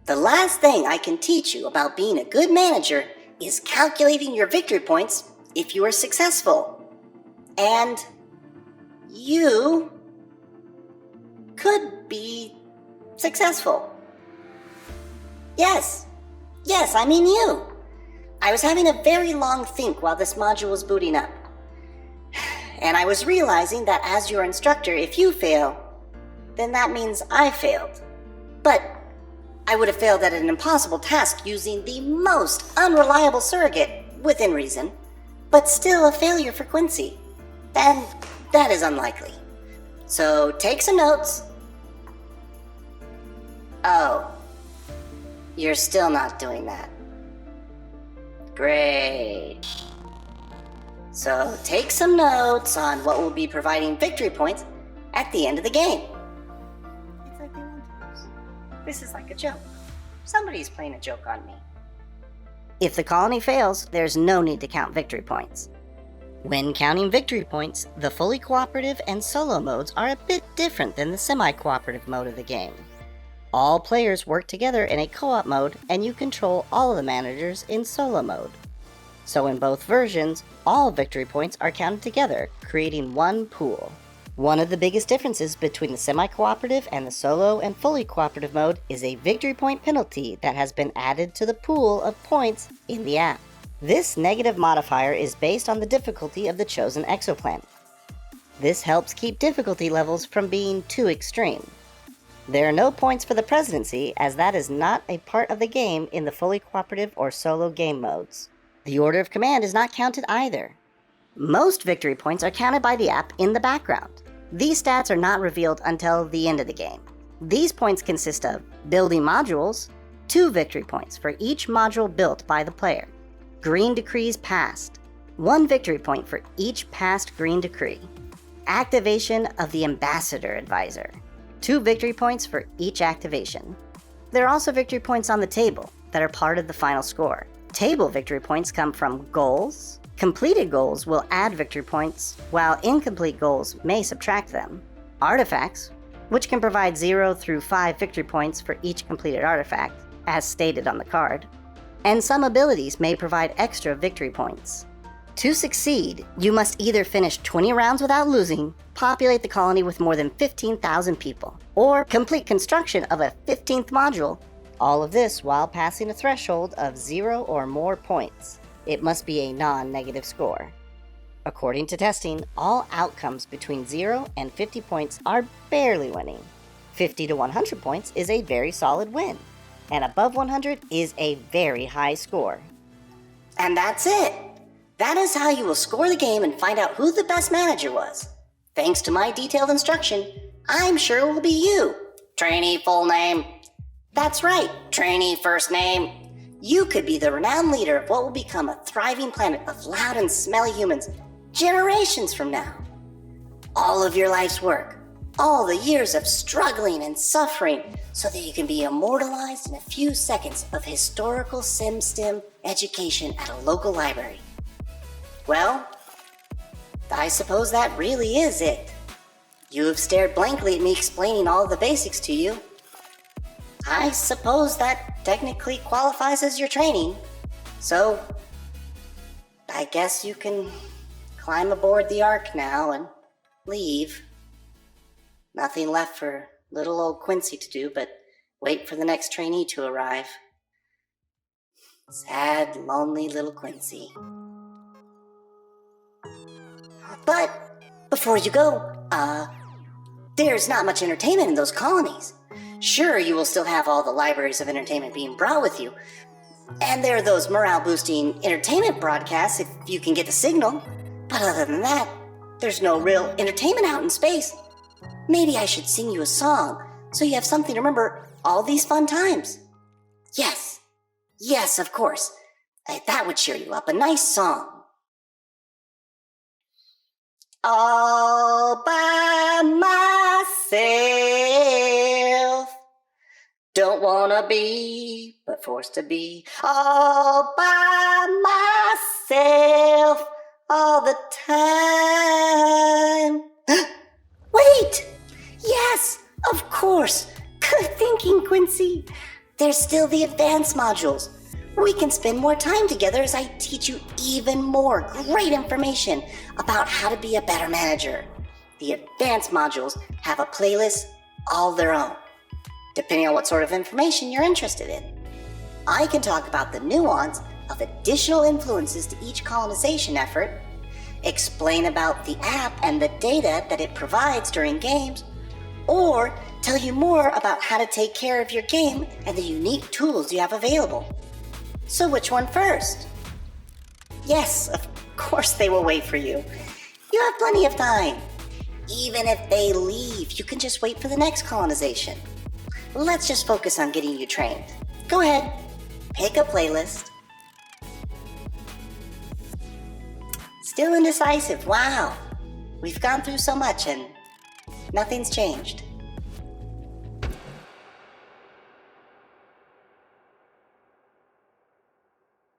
The last thing I can teach you about being a good manager is calculating your victory points if you are successful. And you could be successful. Yes, I mean you. I was having a very long think while this module was booting up. And I was realizing that as your instructor, if you fail, then that means I failed. But I would have failed at an impossible task using the most unreliable surrogate, within reason, but still a failure for Quincy. And that is unlikely. So take some notes. Oh, you're still not doing that. Great. So take some notes on what will be providing victory points at the end of the game. It's like they want to lose. This is like a joke. Somebody's playing a joke on me. If the colony fails, there's no need to count victory points. When counting victory points, the fully cooperative and solo modes are a bit different than the semi-cooperative mode of the game. All players work together in a co-op mode, and you control all of the managers in solo mode. So in both versions, all victory points are counted together, creating one pool. One of the biggest differences between the semi-cooperative and the solo and fully cooperative mode is a victory point penalty that has been added to the pool of points in the app. This negative modifier is based on the difficulty of the chosen exoplanet. This helps keep difficulty levels from being too extreme. There are no points for the presidency, as that is not a part of the game in the fully cooperative or solo game modes. The order of command is not counted either. Most victory points are counted by the app in the background. These stats are not revealed until the end of the game. These points consist of building modules, 2 victory points for each module built by the player. Green decrees passed, 1 victory point for each passed green decree. Activation of the ambassador advisor, 2 victory points for each activation. There are also victory points on the table that are part of the final score. Table victory points come from goals. Completed goals will add victory points, while incomplete goals may subtract them. Artifacts, which can provide 0 through 5 victory points for each completed artifact, as stated on the card. And some abilities may provide extra victory points. To succeed, you must either finish 20 rounds without losing, populate the colony with more than 15,000 people, or complete construction of a 15th module. All of this while passing a threshold of 0 or more points. It must be a non-negative score. According to testing, all outcomes between 0 and 50 points are barely winning. 50 to 100 points is a very solid win, and above 100 is a very high score. And that's it! That is how you will score the game and find out who the best manager was. Thanks to my detailed instruction, I'm sure it will be you. Trainee full name. That's right, trainee first name. You could be the renowned leader of what will become a thriving planet of loud and smelly humans generations from now. All of your life's work, all the years of struggling and suffering, so that you can be immortalized in a few seconds of historical SimStim education at a local library. Well, I suppose that really is it. You have stared blankly at me explaining all the basics to you. I suppose that technically qualifies as your training. So, I guess you can climb aboard the Ark now and leave. Nothing left for little old Quincy to do but wait for the next trainee to arrive. Sad, lonely little Quincy. But before you go, there's not much entertainment in those colonies. Sure, you will still have all the libraries of entertainment being brought with you. And there are those morale-boosting entertainment broadcasts if you can get the signal. But other than that, there's no real entertainment out in space. Maybe I should sing you a song so you have something to remember all these fun times. Yes, of course. That would cheer you up. A nice song. All by myself. Don't wanna be, but forced to be. All by myself. All the time. Wait! Yes, of course. Good thinking, Quincy. There's still the advanced modules. We can spend more time together as I teach you even more great information about how to be a better manager. The advanced modules have a playlist all their own, depending on what sort of information you're interested in. I can talk about the nuance of additional influences to each colonization effort, explain about the app and the data that it provides during games, or tell you more about how to take care of your game and the unique tools you have available. So which one first? Yes, of course they will wait for you. You have plenty of time. Even if they leave, you can just wait for the next colonization. Let's just focus on getting you trained. Go ahead, pick a playlist. Still indecisive, wow. We've gone through so much and nothing's changed.